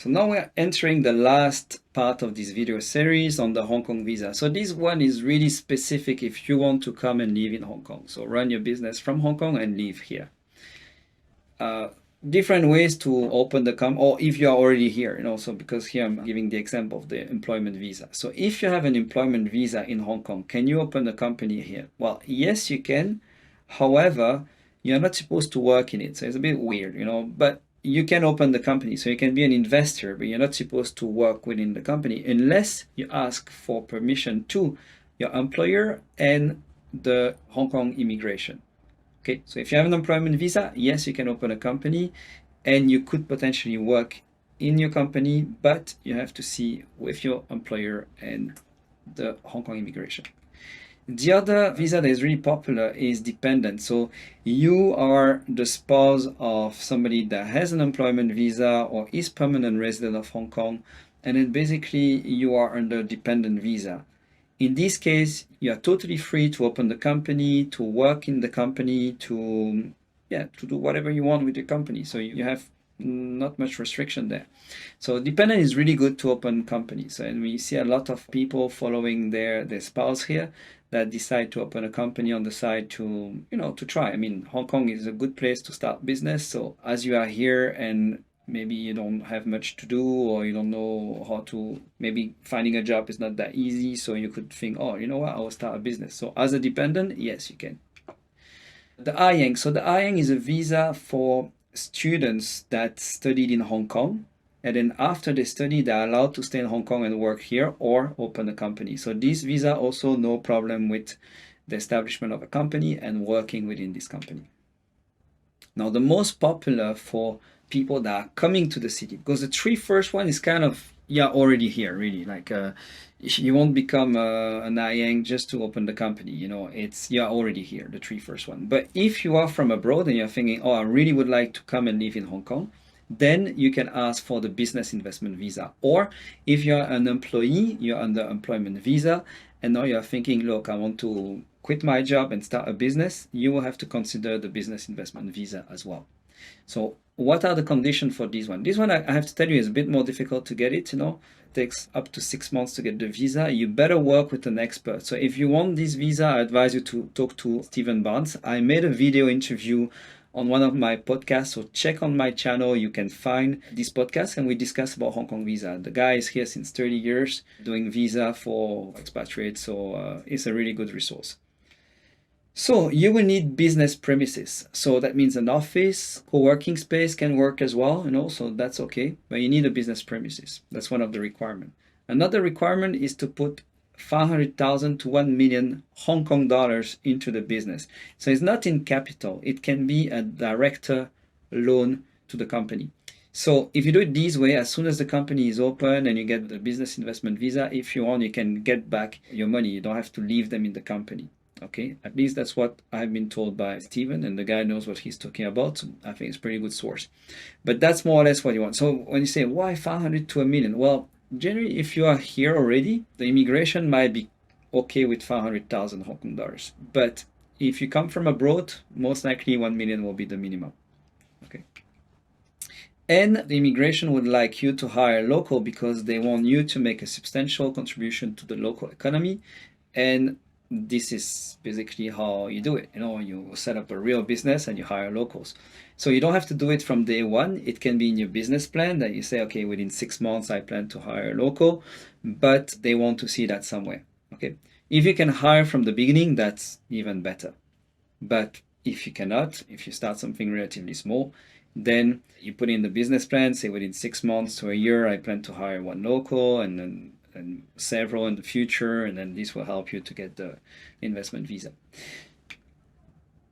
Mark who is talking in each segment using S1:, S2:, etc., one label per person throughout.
S1: So now we're entering the last part of this video series on the Hong Kong visa. So this one is really specific if you want to come and live in Hong Kong. So run your business from Hong Kong and live here. Different ways to open the company, or if you are already here, so because here I'm giving the example of the employment visa. So if you have an employment visa in Hong Kong, can you open a company here? Well, yes, you can. However, you're not supposed to work in it. So it's a bit weird, but you can open the company. So you can be an investor, but you're not supposed to work within the company unless you ask for permission to your employer and the Hong Kong immigration. Okay, so if you have an employment visa, yes, you can open a company and you could potentially work in your company, but you have to see with your employer and the Hong Kong immigration. The other visa that is really popular is dependent. So you are the spouse of somebody that has an employment visa or is permanent resident of Hong Kong, and then basically you are under dependent visa. In this case, you are totally free to open the company, to work in the company, to do whatever you want with the company. So you have not much restriction there. So dependent is really good to open companies. And we see a lot of people following their spouse here that decide to open a company on the side to, to try. I mean, Hong Kong is a good place to start business. So as you are here and maybe you don't have much to do, or you don't know how to, maybe finding a job is not that easy, so you could think, oh, you know what, I will start a business. So as a dependent, yes, you can. The IENG. So the IENG is a visa for students that studied in Hong Kong, and then after they study, they're allowed to stay in Hong Kong and work here or open a company. So this visa also no problem with the establishment of a company and working within this company. Now, the most popular for people that are coming to the city, because the three first one is kind of, already here, really. Like, you won't become an IENG just to open the company, it's, you're already here, the three first one. But if you are from abroad and you're thinking, oh, I really would like to come and live in Hong Kong, then you can ask for the business investment visa. Or if you're an employee, you're under employment visa, and now you're thinking, look, I want to quit my job and start a business, you will have to consider the business investment visa as well. So what are the conditions for this one? This one, I have to tell you, is a bit more difficult to get it, It takes up to 6 months to get the visa. You better work with an expert. So if you want this visa, I advise you to talk to Stephen Barnes. I made a video interview on one of my podcasts, so check on my channel. You can find this podcast, and we discuss about Hong Kong visa. The guy is here since 30 years doing visa for expatriates, so it's a really good resource. So you will need business premises. So that means an office, co-working space can work as well, so that's okay. But you need a business premises. That's one of the requirements. Another requirement is to put 500,000 to 1 million Hong Kong dollars into the business. So it's not in capital. It can be a director loan to the company. So if you do it this way, as soon as the company is open and you get the business investment visa, if you want, you can get back your money. You don't have to leave them in the company. Okay, at least that's what I've been told by Steven, and the guy knows what he's talking about. So I think it's a pretty good source. But that's more or less what you want. So when you say, why 500 to 1 million? Well, generally, if you are here already, the immigration might be okay with 500,000 Hong Kong dollars. But if you come from abroad, most likely 1 million will be the minimum. Okay. And the immigration would like you to hire local because they want you to make a substantial contribution to the local economy. And this is basically how you do it. You set up a real business and you hire locals. So you don't have to do it from day one. It can be in your business plan that you say, okay, within 6 months, I plan to hire local, but they want to see that somewhere. Okay. If you can hire from the beginning, that's even better. But if you cannot, if you start something relatively small, then you put in the business plan, say within 6 months to a year, I plan to hire one local and several in the future, and then this will help you to get the investment visa.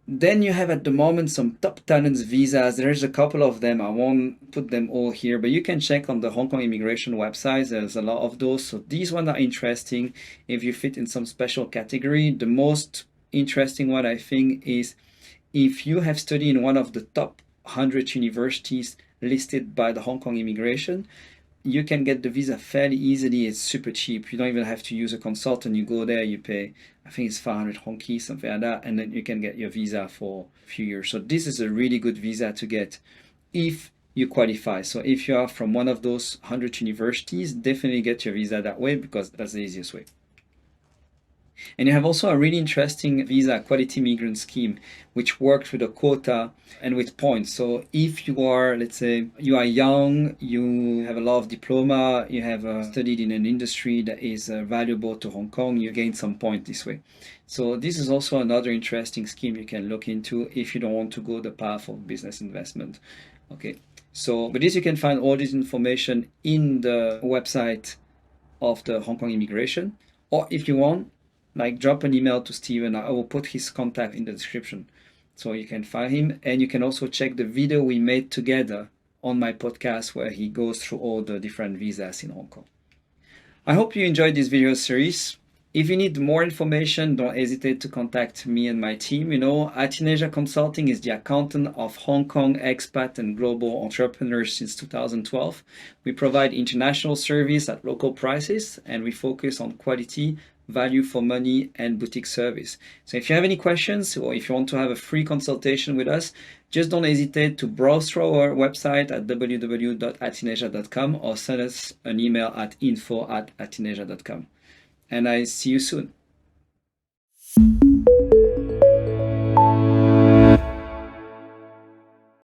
S1: Then you have at the moment some top talents visas. There's a couple of them. I won't put them all here, but you can check on the Hong Kong immigration website. There's a lot of those. So these ones are interesting if you fit in some special category. The most interesting one, I think, is if you have studied in one of the top 100 universities listed by the Hong Kong immigration, you can get the visa fairly easily. It's super cheap. You don't even have to use a consultant. You go there, you pay, I think it's 500 Hongki, something like that, and then you can get your visa for a few years. So this is a really good visa to get if you qualify. So if you are from one of those 100 universities, definitely get your visa that way, because that's the easiest way. And you have also a really interesting visa quality migrant scheme, which works with a quota and with points. So if you are, let's say, you are young, you have a lot of diploma, you have studied in an industry that is valuable to Hong Kong, you gain some points this way. So this is also another interesting scheme you can look into if you don't want to go the path of business investment. Okay. So, but this, you can find all this information in the website of the Hong Kong Immigration, or if you want, like, drop an email to Steven. I will put his contact in the description so you can find him. And you can also check the video we made together on my podcast where he goes through all the different visas in Hong Kong. I hope you enjoyed this video series. If you need more information, don't hesitate to contact me and my team. You know, ATHENASIA Consulting is the accountant of Hong Kong expat and global entrepreneurs since 2012. We provide international service at local prices, and we focus on quality, value for money, and boutique service. So if you have any questions, or if you want to have a free consultation with us, just don't hesitate to browse through our website at www.athenasia.com, or send us an email at info@athenasia.com. And I see you soon.